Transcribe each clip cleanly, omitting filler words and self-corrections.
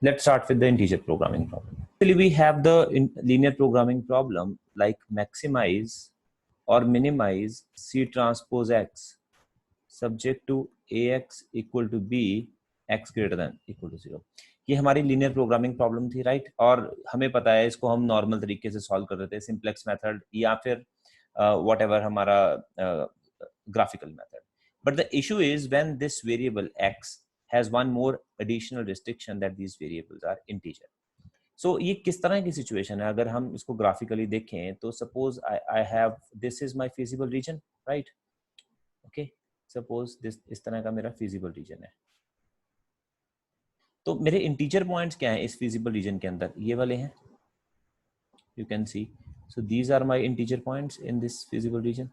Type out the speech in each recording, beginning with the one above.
Let's start with the integer programming problem. Actually, we have the linear programming problem like maximize or minimize C transpose X subject to AX equal to B, X greater than equal to 0. ये हमारी linear programming problem थी, right? और हमें पता है इसको हम normal तरीके से सॉल्व कर रहे थे, सिंप्लेक्स मेथड या फिर व्हाटएवर हमारा graphical method. But the issue is when this variable x has one more additional restriction that these variables are integer. So ये किस तरह की सिचुएशन है? अगर हम इसको ग्राफिकली देखें तो suppose I have this is my feasible region, right? Okay, suppose this इस तरह का मेरा फिजिबल रीजन है. तो मेरे इंटीजर पॉइंट्स क्या हैं इस फिजिबल रीजन के अंदर? ये वाले हैं, you can see. So these are my integer points in this feasible region.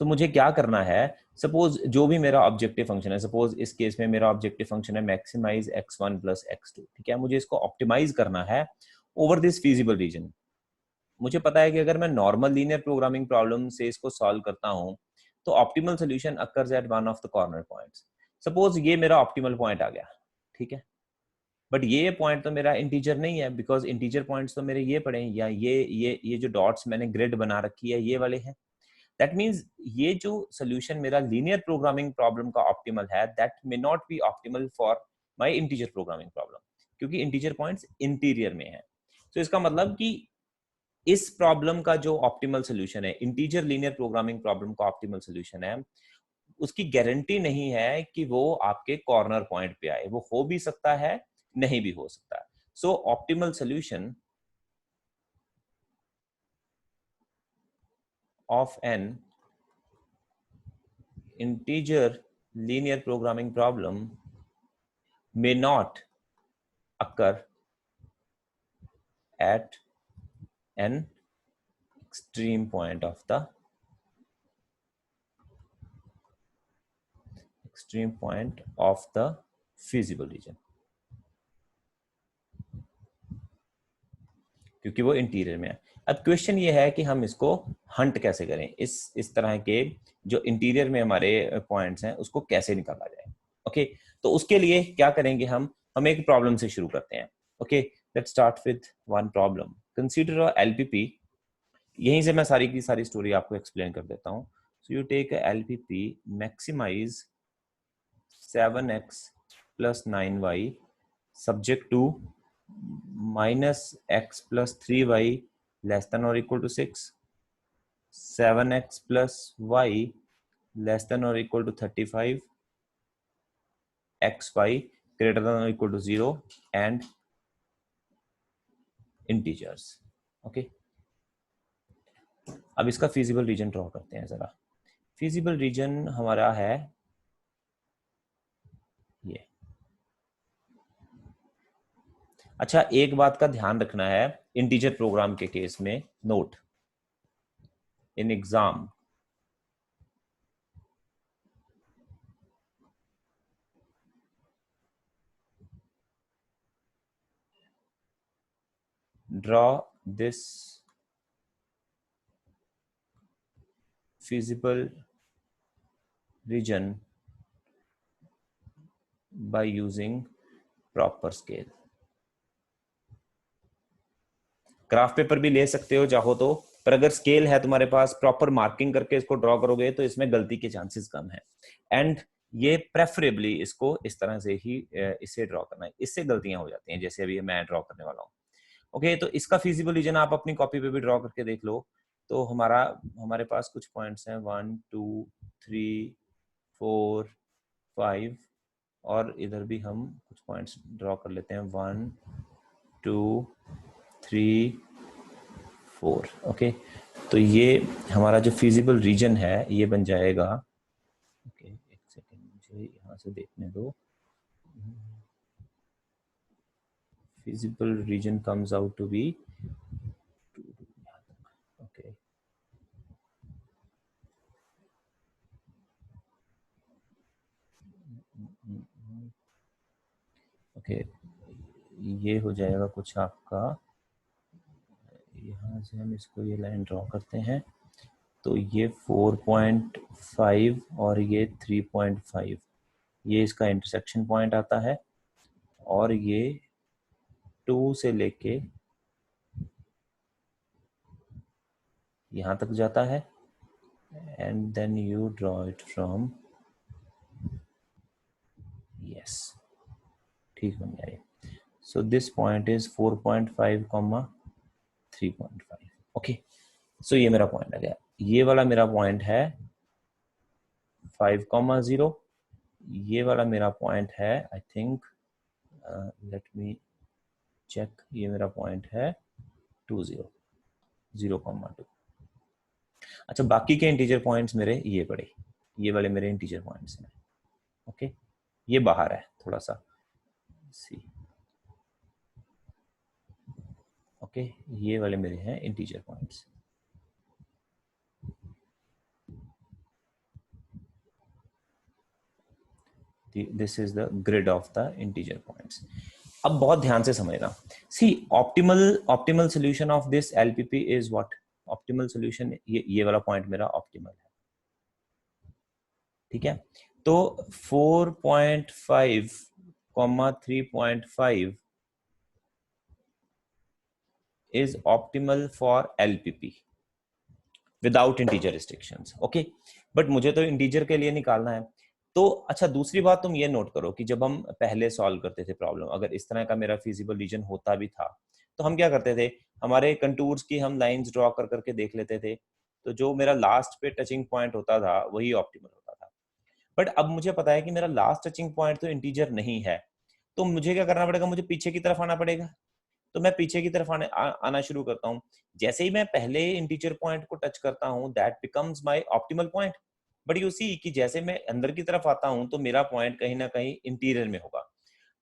तो मुझे क्या करना है? सपोज जो भी मेरा ऑब्जेक्टिव फंक्शन है, सपोज इस केस में मेरा ऑब्जेक्टिव फंक्शन है मैक्सिमाइज x1 प्लस x2, ठीक है? मुझे इसको ऑप्टिमाइज करना है ओवर दिस फिजिबल रीजन. मुझे पता है कि अगर मैं नॉर्मल लीनियर प्रोग्रामिंग प्रॉब्लम से इसको सॉल्व करता हूं तो optimal solution occurs at one of the corner points. Suppose ये मेरा ऑप्टिमल पॉइंट आ गया, ठीक है? बट ये पॉइंट तो मेरा इंटीजर नहीं है, बिकॉज इंटीजर पॉइंट्स तो मेरे ये पड़े हैं, या ये जो डॉट्स मैंने ग्रिड बना रखी है ये वाले हैं. दैट मीन्स ये जो सोल्यूशन मेरा लीनियर प्रोग्रामिंग प्रॉब्लम का ऑप्टिमल है, that may not be optimal for my integer programming problem, क्योंकि इंटीजर पॉइंट्स इंटीरियर में है. तो इसका मतलब कि इस प्रॉब्लम का जो ऑप्टिमल सोल्यूशन है, इंटीजर लीनियर प्रोग्रामिंग प्रॉब्लम का ऑप्टिमल सोल्यूशन है, उसकी गारंटी नहीं है कि वो आपके कॉर्नर पॉइंट पे आए. वो हो भी सकता है, नहीं भी हो सकता है. So optimal solution of an integer linear programming problem may not occur at an extreme point of the feasible region, क्योंकि वो इंटीरियर में है. अब क्वेश्चन ये है कि हम इसको हंट कैसे करें, इस तरह के जो इंटीरियर में हमारे पॉइंट्स हैं उसको कैसे निकाला जाए. ओके, तो उसके लिए क्या करेंगे? हम एक प्रॉब्लम से शुरू करते हैं. Okay, let's start with one problem. Consider a LPP. यहीं से मैं सारी की सारी स्टोरी आपको एक्सप्लेन कर देता हूं. So you take a LPP maximize 7x plus 9y subject to minus x plus 3y less than or equal to 6, 7x plus y less than or equal to 35, xy greater than or equal to 0 and integers. Okay, अब इसका feasible region draw करते हैं जरा. Feasible region हमारा है ये. अच्छा, एक बात का ध्यान रखना है इंटीजर प्रोग्राम के केस में. Note, in exam draw this feasible region by using proper scale. Graph paper भी ले सकते हो चाहो तो, पर अगर स्केल है तुम्हारे पास, प्रॉपर मार्किंग करके इसको ड्रॉ करोगे तो इसमें गलती के चांसेस कम है. एंड ये प्रेफरेबली इसको इस तरह से ही इसे ड्रॉ करना है. इससे गलतियां हो जाती हैं, जैसे अभी मैं ड्रॉ करने वाला हूँ. ओके, तो इसका फिजिबल रीजन आप अपनी कॉपी पे भी ड्रॉ करके देख लो. तो हमारे पास कुछ पॉइंट्स हैं 1 2 3 4 5, और इधर भी हम कुछ पॉइंट्स ड्रॉ कर लेते हैं 1 2 3 4. ओके, तो ये हमारा जो फिजिबल रीजन है ये बन जाएगा. ओके, एक सेकेंड, मुझे यहाँ से देखने दो. Feasible region comes out to be, okay, okay, ये हो जाएगा कुछ आपका. यहाँ से हम इसको ये लाइन ड्रॉ करते हैं. तो ये 4.5 और ये 3.5, ये इसका इंटरसेक्शन पॉइंट आता है. और ये 2 से लेके यहां तक जाता है, and then you draw it from, yes, ठीक बन गया ये। So this point is 4.5, 3.5। Okay, so ये मेरा पॉइंट आ गया। ये वाला मेरा पॉइंट है 5,0। ये वाला मेरा पॉइंट है, I think, let me check, ये मेरा पॉइंट है 0,2। अच्छा, बाकी के इंटीजर पॉइंट्स मेरे ये पड़े, ये वाले मेरे इंटीजर पॉइंट्स हैं। ओके, ये बाहर है थोड़ा सा, सी, ओके, ये वाले मेरे हैं integer points. This is the grid of the integer points. अब बहुत ध्यान से समझना, see, optimal solution of this LPP is what? Optimal solution, ये वाला पॉइंट मेरा ऑप्टिमल है, ठीक है। तो 4.5, 3.5 is optimal for LPP without integer restrictions, okay? But मुझे तो इंटीजर के लिए निकालना है। तो अच्छा, दूसरी बात तुम ये नोट करो कि जब हम पहले सॉल्व करते थे प्रॉब्लम, अगर इस तरह का मेरा फीजिबल रीजन होता भी था, तो हम क्या करते थे, हमारे कंटूर्स की हम लाइंस ड्रॉ कर करके देख लेते थे, तो जो मेरा लास्ट पे टचिंग पॉइंट होता था वही ऑप्टिमल होता था। बट अब मुझे पता है कि मेरा लास्ट टचिंग पॉइंट तो इंटीजर नहीं है, तो मुझे क्या करना पड़ेगा, मुझे पीछे की तरफ आना पड़ेगा। तो मैं पीछे की तरफ आना शुरू करता हूँ। जैसे ही मैं पहले इंटीजर पॉइंट को टच करता हूँ, that becomes my optimal point. But you see कि जैसे मैं अंदर की तरफ आता हूँ तो मेरा पॉइंट कहीं ना कहीं इंटीरियर में होगा,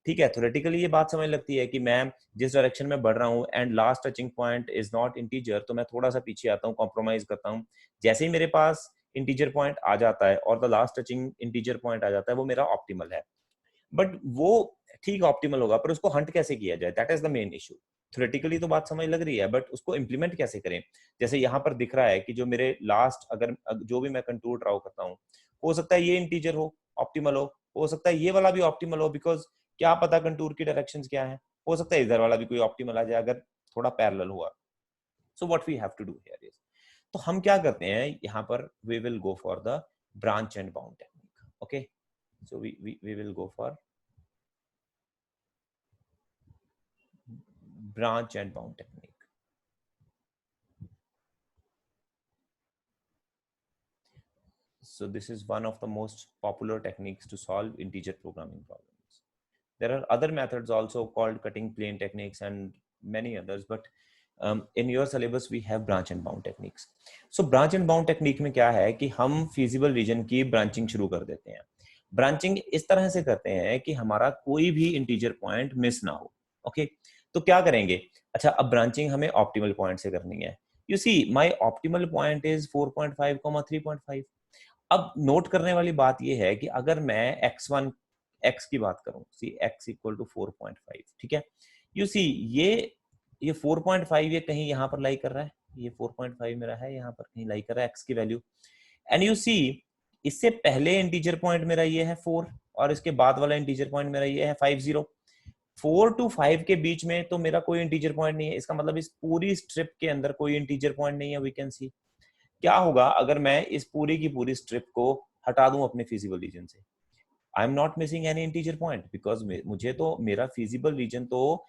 ठीक है। थ्योरेटिकली ये बात समझ लगती है कि मैं जिस डायरेक्शन में बढ़ रहा हूँ and last touching point is not integer, तो मैं थोड़ा सा पीछे आता हूँ, कॉम्प्रोमाइज करता हूँ। जैसे ही मेरे पास इंटीजर पॉइंट आ जाता है और the last touching integer point आ जाता है, वो मेरा ऑप्टिमल है। बट वो ठीक ऑप्टिमल होगा, पर उसको हंट कैसे किया जाए, that is the main issue. Theoretically तो बात समझ लग रही है, बट उसको इंप्लीमेंट कैसे करें। जैसे यहाँ पर दिख रहा है कि जो मेरे लास्ट, अगर जो भी मैं कंटूर ड्रॉ करता हूँ, हो सकता है ये इंटीजर ऑप्टिमल हो सकता है ये वाला भी ऑप्टिमल हो, बिकॉज क्या पता कंटूर की डायरेक्शंस क्या है, हो सकता है इधर वाला भी कोई ऑप्टिमल आ जाए अगर थोड़ा पैरेलल हुआ। So what we have to do here is, तो हम क्या करते हैं यहाँ पर, we will go for the branch and bound technique. Okay, so we will go for branch and bound technique. So this is one of the most popular techniques to solve integer programming problems. There are other methods also called cutting plane techniques and many others, but in your syllabus we have branch and bound techniques. So branch and bound technique में क्या है कि हम feasible region की branching शुरू कर देते हैं। ब्रांचिंग इस तरह से करते हैं कि हमारा कोई भी इंटीजर पॉइंट मिस ना हो। ओके, तो क्या करेंगे, अच्छा, अब ब्रांचिंग हमें ऑप्टिमल पॉइंट से करनी है। You see my optimal point is 4.5, 3.5। अब नोट करने वाली बात यह है कि अगर मैं x की बात करूं, सी x इक्वल टू 4.5, ठीक है। यू सी ये 4.5 ये कहीं यहां पर लाई कर रहा है, ये 4.5 मेरा है, यहां पर कहीं लाई कर रहा है x की वैल्यू। एंड यू सी इससे पहले इंटीजर पॉइंट मेरा ये है 4, और इसके बाद वाला इंटीजर पॉइंट मेरा ये है 50। 4 to 5 के बीच में तो मेरा कोई इंटीजर पॉइंट नहीं है, इसका मतलब इस पूरी स्ट्रिप के अंदर कोई इंटीजर पॉइंट नहीं है। वी कैन सी क्या होगा अगर मैं इस पूरी की पूरी स्ट्रिप को हटा दूं अपने फिजिबल रीजन से। आई am not missing any integer point, because मुझे तो मेरा फिजिबल रीजन तो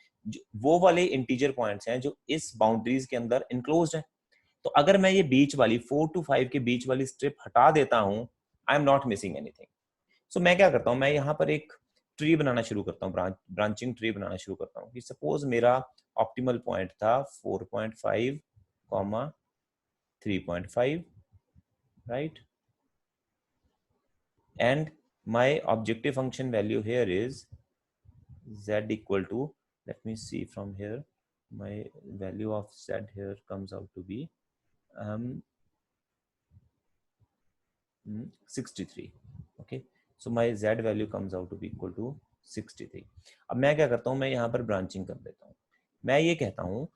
वो वाले इंटीजर पॉइंट्स हैं जो इस बाउंड्रीज के अंदर इनक्लोज्ड है। तो अगर मैं ये बीच वाली 4 to 5 के बीच वाली स्ट्रिप हटा देता हूं, I am not missing anything. So मैं क्या करता हूं, मैं यहाँ पर एक ट्री बनाना शुरू करता हूँ, ब्रांचिंग ट्री बनाना शुरू करता हूँ कि सपोज मेरा ऑप्टिमल पॉइंट था 4.5, 3.5, right, and my objective function value here is z equal to, let me see from here, my value of z here comes out to be 63. okay, so my z value comes out to be equal to 63. अब मैं क्या करता हूँ, मैं यहाँ पर branching कर देता हूँ। मैं ये कहता हूँ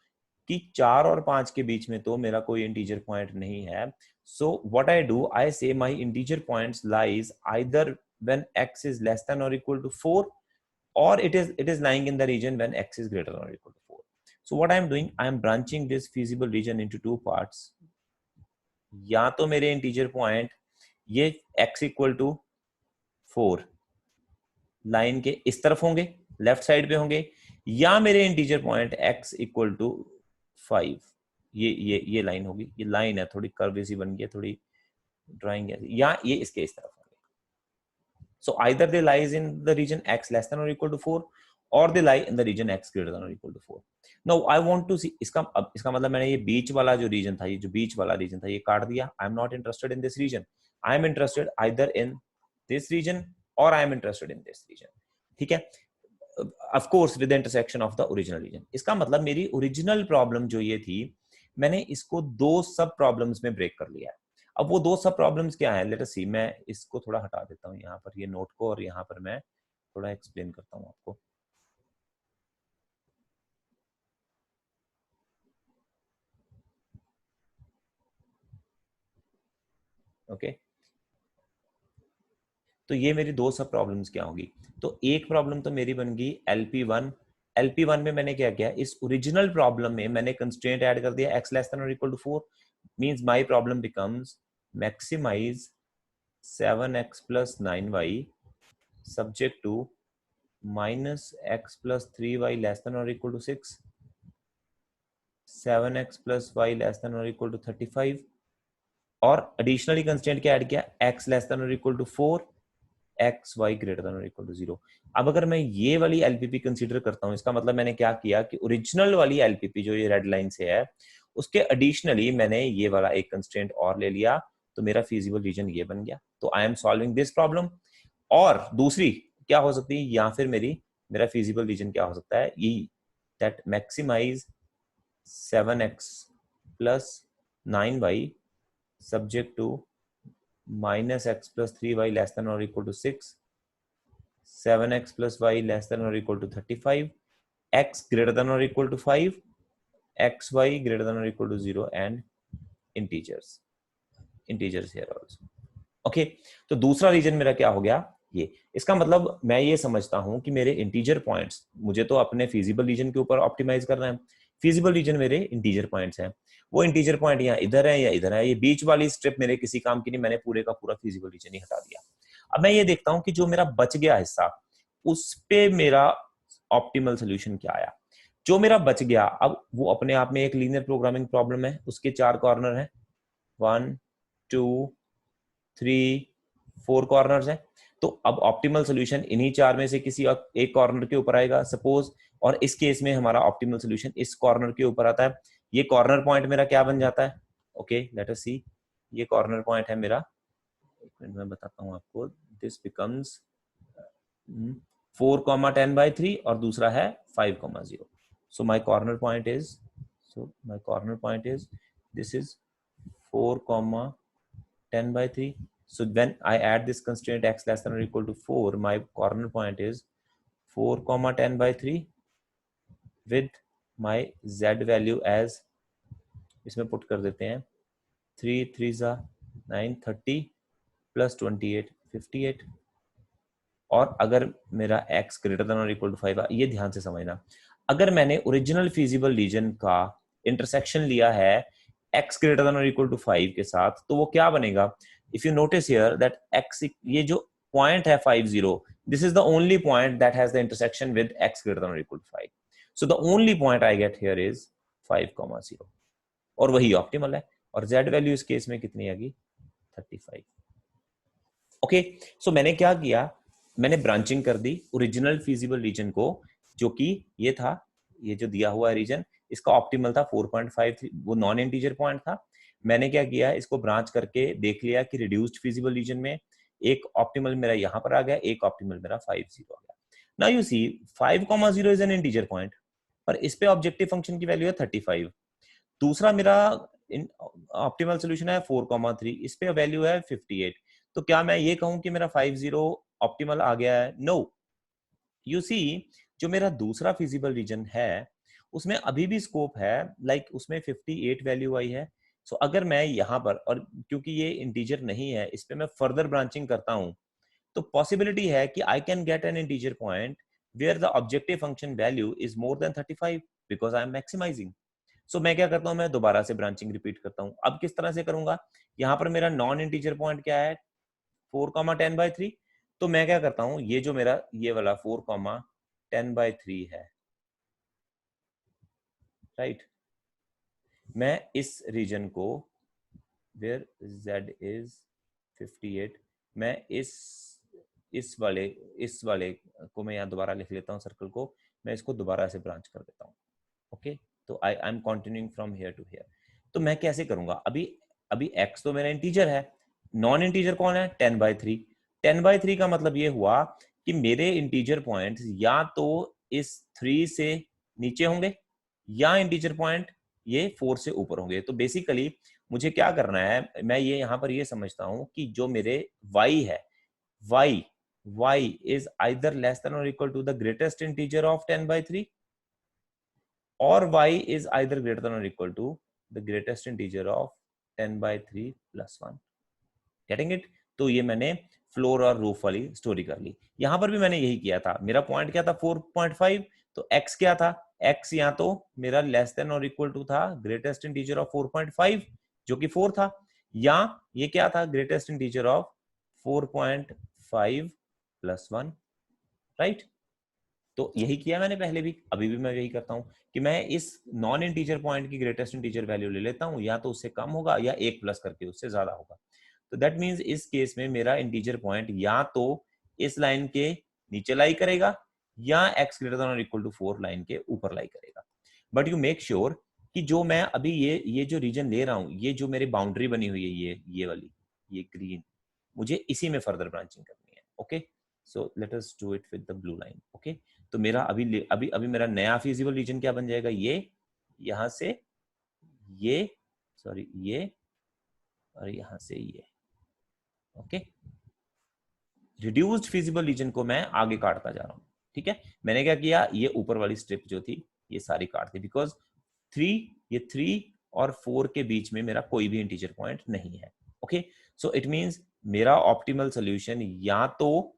कि 4 और 5 के बीच में तो मेरा कोई इंटीजर पॉइंट नहीं है। सो व्हाट आई डू, आई से my integer points lies either when x is less than or equal to 4 or it is lying in the region when x is greater than or equal to 4. So what I am doing, I am branching this feasible region into two parts. या तो मेरे integer point ये x equal to 4 line के इस तरफ होंगे, left side पे होंगे, या मेरे integer point x equal to 5 ये लाइन होगी, ये लाइन है थोड़ी कर्व सी बन गई है, थोड़ी ड्राइंग है, या ये इसके इस तरफ होंगे. So either they lies in the region x less than or equal to 4 or they lie in the region x greater than or equal to 4. Now I want to see इसका मतलब मैंने ये बीच वाला जो रीजन था, ये जो बीच वाला रीजन था ये काट दिया. I am not interested in this region. I am interested either in this region or I am interested in this region. ठीक है, of course with the intersection of the original region. इसका मतलब मेरी original problem जो ये थी, मैंने इसको दो सब प्रॉब्लम्स में ब्रेक कर लिया है. अब वो दो सब प्रॉब्लम्स क्या है, लेट अस सी. मैं इसको थोड़ा हटा देता हूँ यहाँ पर, ये नोट को, और यहाँ पर मैं थोड़ा एक्सप्लेन करता हूँ आपको. ओके, तो ये मेरी दो सब प्रॉब्लम्स क्या होगी. तो एक प्रॉब्लम तो मेरी बन गई LP1. LP1 में मैंने क्या किया, इस ओरिजिनल प्रॉब्लम में मैंने कंस्ट्रेंट ऐड कर दिया x लेस देन और equal to 4. Means my problem becomes maximize 7x plus 9y subject to minus x plus 3y less than or equal to 6, 7x plus y less than or equal to 35, और additionally constraint क्या add किया, x less than or equal to 4, x y greater than or equal to 0. अब अगर मैं ये वाली LPP consider करता हूँ, इसका मतलब मैंने क्या किया कि ओरिजिनल वाली LPP जो ये रेड लाइन से है, उसके एडिशनली मैंने ये वाला एक कंस्ट्रेंट और ले लिया, तो मेरा फीजिबल रीजन ये बन गया. तो I am solving this problem. और दूसरी क्या हो सकती है, या फिर मेरा फीजिबल रीजन क्या हो सकता है, ये that maximize 7x plus 9y subject to minus x plus 3y less than or equal to 6, 7x plus y less than or equal to 35, x greater than or equal to 5, xy greater than or equal to 0, and integers here also. Okay, तो दूसरा reason मेरा क्या हो गया ये. इसका मतलब मैं ये समझता हूं कि मेरे इंटीजर पॉइंट्स, मुझे तो अपने फिजिबल रीजन के ऊपर ऑप्टिमाइज करना है. फिजिबल रीजन मेरे इंटीजर पॉइंट्स हैं, वो इंटीजर पॉइंट यहाँ इधर है या इधर है, ये बीच वाली स्ट्रिप मेरे किसी काम की नहीं, मैंने पूरे का पूरा फिजिबल रीजन ही हटा दिया. अब मैं ये देखता हूं कि जो मेरा बच गया हिस्सा, उस पे मेरा ऑप्टिमल सोल्यूशन क्या आया. जो मेरा बच गया, अब वो अपने आप में एक लीनियर प्रोग्रामिंग प्रॉब्लम है, उसके 4 कॉर्नर हैं, 1 2 3 4 कॉर्नर्स हैं. तो अब ऑप्टिमल सोल्यूशन इन्हीं 4 में से किसी एक कॉर्नर के ऊपर आएगा सपोज, और इस केस में हमारा ऑप्टिमल सोल्यूशन इस कॉर्नर के ऊपर आता है. ये कॉर्नर पॉइंट मेरा क्या बन जाता है, ओके लेट अस सी. ये कॉर्नर पॉइंट है मेरा, एक मिनट में बताता हूं आपको. दिस बिकम्स 4,10/3 और दूसरा है 5,0. So my corner point is this is 4,10/3. So when I add this constraint x less than or equal to 4, my corner point is 4,10/3 with my z value as, इसमें put कर देते हैं 3 3 9 30 plus 28 58. और अगर मेरा x ग्रेटर देन और equal to 5, ये ध्यान से समझना, अगर मैंने ओरिजिनल फिजिबल रीजन का इंटरसेक्शन लिया है x ग्रेटर देन और इक्वल टू 5 के साथ, तो वो क्या बनेगा. If you notice here that x, ये जो point है 50, this is the only point that has the intersection with x greater than or equal to 5. So the only point I get here is 5,0, और वही optimal है. और z value इस case में कितनी आएगी, 35. ओके, सो मैंने क्या किया, मैंने ब्रांचिंग कर दी ओरिजिनल फिजिबल रीजन को, जो कि ये था, ये जो दिया हुआ रीजन, इसका ऑप्टिमल था 4.53, वो नॉन इंटीजर पॉइंट था. मैंने क्या किया, इसको ब्रांच करके देख लिया कि रिड्यूस्ड फिजिबल रीजन में एक ऑप्टिमल मेरा यहां पर आ गया, एक ऑप्टिमल मेरा 50 आ गया. Now you see 5,0 is an integer point, पर इस पे ऑब्जेक्टिव फंक्शन की वैल्यू है 35. दूसरा मेरा ऑप्टिमल सोल्यूशन है 4,3, इस पे वैल्यू है 58. तो क्या मैं ये कहूं कि मेरा 50 ऑप्टिमल आ गया है? नो. यू सी, जो मेरा दूसरा फिजिबल रीजन है उसमें अभी भी स्कोप है, लाइक उसमें 58 वैल्यू आई है. सो अगर मैं यहाँ पर, और क्योंकि ये इंटीजर नहीं है, इस पे मैं फर्दर ब्रांचिंग करता हूं, तो पॉसिबिलिटी है कि I can get an integer point where the objective function value is more than 35 because I am maximizing. So मैं क्या करता हूं, मैं दोबारा से ब्रांचिंग रिपीट करता हूं. अब किस तरह से करूंगा, यहां पर मेरा नॉन इंटीजर पॉइंट क्या है 4,10/3. तो मैं क्या करता हूं, ये जो मेरा ये वाला 4,10/3 है, राइट, मैं इस रीजन को where z is 58, मैं इस वाले को मैं यहाँ दोबारा लिख लेता हूँ सर्कल को, मैं इसको दोबारा से ब्रांच कर देता हूँ. ओके, तो I am continuing from here to here. तो मैं कैसे करूंगा, अभी x तो मेरा इंटीजर है, नॉन इंटीजर कौन है 10/3. 10/3 का मतलब ये हुआ कि मेरे इंटीजर पॉइंट्स या तो इस 3 से नीचे होंगे या इंटीजर पॉइंट ये 4 से ऊपर होंगे. तो बेसिकली मुझे क्या करना है, मैं ये यहां पर ये समझता हूं कि जो मेरे y है, y is either less than or equal to the greatest integer of 10/3 or y is either greater than or equal to the greatest integer of 10/3 plus 1. Getting it? तो ये मैंने फ्लोर और रूफ वाली story कर ली. यहां पर भी मैंने यही किया था. मेरा पॉइंट क्या था 4.5, तो x क्या था, x या तो मेरा लेस देन और इक्वल टू था ग्रेटेस्ट इंटीजर ऑफ 4.5 जो कि 4 था, या ये क्या था greatest integer of 4.5 plus 1, right. तो यही किया मैंने पहले भी, अभी भी मैं यही करता हूं कि मैं इस नॉन इंटीजर पॉइंट की ग्रेटेस्ट इंटीजर वैल्यू ले लेता हूं, या तो उससे कम होगा या 1 प्लस करके उससे ज्यादा होगा. तो दैट मींस इस केस में मेरा इंटीजर पॉइंट या तो इस लाइन के नीचे लाई करेगा या x ग्रेटर देन और इक्वल टू 4 लाइन के ऊपर लाई करेगा. बट यू मेक श्योर कि जो मैं अभी ये जो रीजन ले रहा हूं, ये जो मेरी बाउंड्री बनी हुई है, ये वाली, ये ग्रीन, मुझे इसी में फर्दर ब्रांचिंग करनी है. Okay, so let us do it with the blue line. Okay, तो मेरा अभी मेरा नया फीजिबल रीजन क्या बन जाएगा, ये यहां से ये, सॉरी ये, और यहां से ये. ओके, रिड्यूस्ड फिजिबल रीजन को मैं आगे काटता जा रहा हूं. ठीक है, मैंने क्या किया, ये ऊपर वाली स्ट्रिप जो थी ये सारी काट दी, बिकॉज 3 और 4 के बीच में मेरा कोई भी इंटीजर पॉइंट नहीं है. ओके, सो इट मींस मेरा ऑप्टिमल सोल्यूशन या तो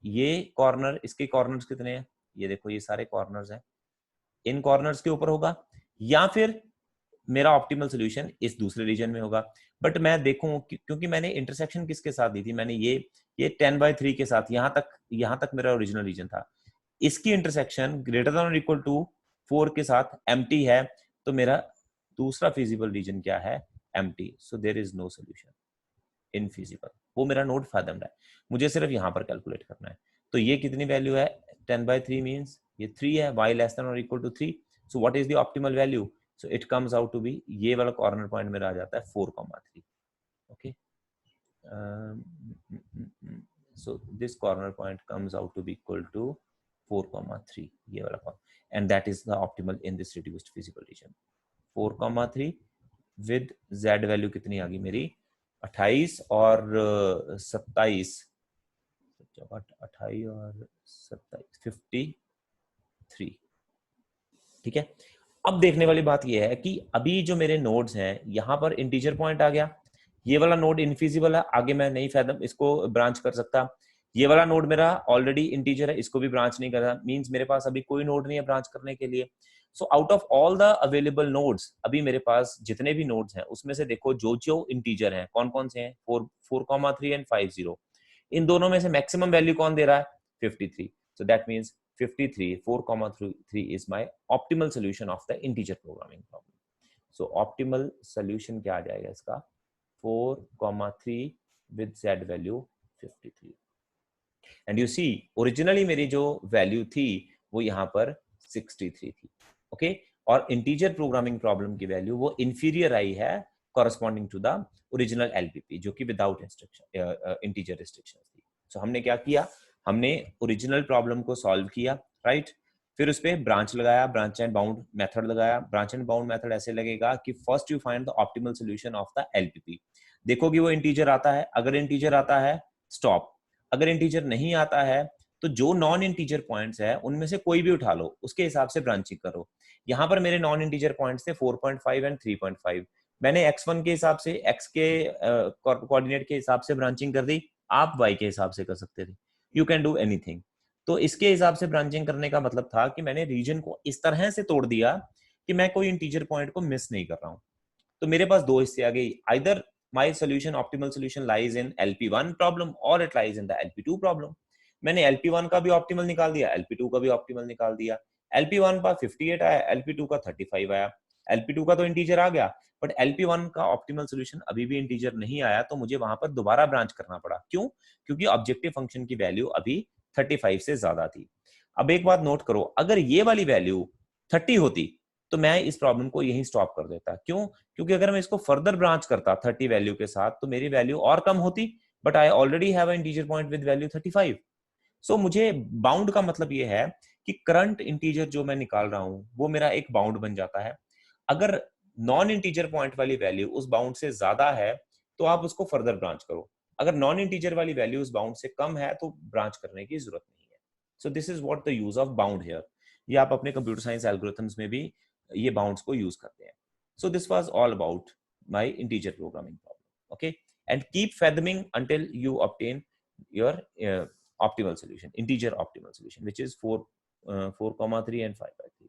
ये कॉर्नर, इसके कॉर्नर्स कितने हैं, ये देखो ये सारे कॉर्नर्स हैं, इन कॉर्नर्स के ऊपर होगा, या फिर मेरा ऑप्टिमल सोल्यूशन इस दूसरे रीजन में होगा. बट मैं देखूं क्योंकि मैंने इंटरसेक्शन किसके साथ दी थी, मैंने ये 10/3 के साथ, यहां तक मेरा ओरिजिनल रीजन था, इसकी इंटरसेक्शन ग्रेटर देन और इक्वल टू 4 के साथ एम्प्टी है, तो मेरा दूसरा फिजिबल रीजन क्या है, empty. So there is no solution infeasible. वो मेरा नोड फाथम्ड है, मुझे सिर्फ यहां पर कैलकुलेट करना है. तो ये कितनी वैल्यू है, 10/3 मींस ये 3 है, y लेस देन और equal to 3. So what is the optimal value, so it comes out to be, ये वाला कॉर्नर पॉइंट मेरा आ जाता है 4,3. Okay, so this corner point comes out to be equal to 4,3, ये वाला point, and that is the optimal in this reduced feasible region. 4,3 with z value कितनी आ गई मेरी 28 और 27, 28 और 27 53. ठीक है, अब देखने वाली बात यह है कि अभी जो मेरे नोड्स हैं, यहां पर इंटीजर पॉइंट आ गया, ये वाला नोड इनफिजिबल है, आगे मैं नहीं फैदम इसको ब्रांच कर सकता. ये वाला नोड मेरा ऑलरेडी इंटीजर है, इसको भी ब्रांच नहीं करता, मींस मेरे पास अभी कोई नोड नहीं है ब्रांच करने के लिए. So out of all the available nodes, अभी मेरे पास जितने भी नोड्स हैं उसमें से देखो जो जो इंटीजर हैं कौन कौन से हैं, 4,3 एंड 50. इन दोनों में से मैक्सिमम वैल्यू कौन दे रहा है, 53. So that means 53, 4,3 is my optimal solution of the integer programming problem. So optimal solution क्या आ जाएगा इसका, 4,3 with z value 53. And you see, originally मेरी जो वैल्यू थी वो यहाँ पर 63 थी. ओके, और इंटीजर प्रोग्रामिंग प्रॉब्लम की वैल्यू वो इंफीरियर आई है corresponding to the original LPP जो कि विदाउट इंटीजर रिस्ट्रिक्शन थी. सो हमने क्या किया, हमने ओरिजिनल प्रॉब्लम को सॉल्व किया, राइट. फिर उस पर ब्रांच लगाया, ब्रांच एंड बाउंड मेथड लगाया. ब्रांच एंड बाउंड मेथड ऐसे लगेगा कि first you find the optimal solution of the LPP. देखो कि वो इंटीजर आता है, अगर इंटीजर आता है स्टॉप, अगर इंटीजर नहीं आता है तो जो नॉन इंटीजर पॉइंट्स है उनमें से कोई भी उठा लो, उसके हिसाब से ब्रांचिंग करो. यहां पर मेरे नॉन इंटीजर पॉइंट्स थे 4.5 एंड 3.5. मैंने x1 के हिसाब से, x के कोऑर्डिनेट के हिसाब से ब्रांचिंग कर दी, आप y के हिसाब से कर सकते थे. You can do anything. तो इसके हिसाब से ब्रांचिंग करने का मतलब था कि मैंने रीजन को इस तरह से तोड़ दिया कि मैं कोई इंटीजर पॉइंट को मिस नहीं कर रहा हूं। तो मेरे पास दो हिस्से आ गए, either my solution optimal solution lies in LP1 problem और it lies in the LP2 problem. मैंने LP1 का भी ऑप्टिमल निकाल दिया, LP2 का भी ऑप्टिमल निकाल दिया। LP1 का 58 आया, LP2 का 35 आया। LP2 का तो इंटीजर आ गया, बट LP1 का ऑप्टिमल सॉल्यूशन अभी भी इंटीजर नहीं आया, तो मुझे वहां पर दोबारा ब्रांच करना पड़ा। क्यों? क्योंकि ऑब्जेक्टिव फंक्शन की वैल्यू अभी 35 से ज्यादा थी। अब एक बात नोट करो, अगर ये वाली वैल्यू 30 होती तो मैं इस प्रॉब्लम को यहीं स्टॉप कर देता। क्यों? क्योंकि अगर मैं इसको फर्दर ब्रांच करता 30 वैल्यू के साथ तो मेरी वैल्यू और कम होती, but I already have an integer point with value 35। सो मुझे बाउंड का मतलब ये है कि करंट इंटीजर जो मैं निकाल रहा हूं वो मेरा एक बाउंड बन जाता है। अगर नॉन इंटीजर पॉइंट वाली वैल्यू उस बाउंड से ज्यादा है तो आप उसको फर्दर ब्रांच करो, अगर नॉन इंटीजर वाली वैल्यू उस बाउंड से कम है तो ब्रांच करने की जरूरत नहीं है। So this is what the use of bound here. ये आप अपने कंप्यूटर साइंस एल्गोरिथम्स में भी ये बाउंड्स को यूज करते हैं। So this was all about my integer programming problem, okay, and keep fathoming until you obtain your optimal solution, integer optimal solution, which is 4, 4, 3 and 5 by 3.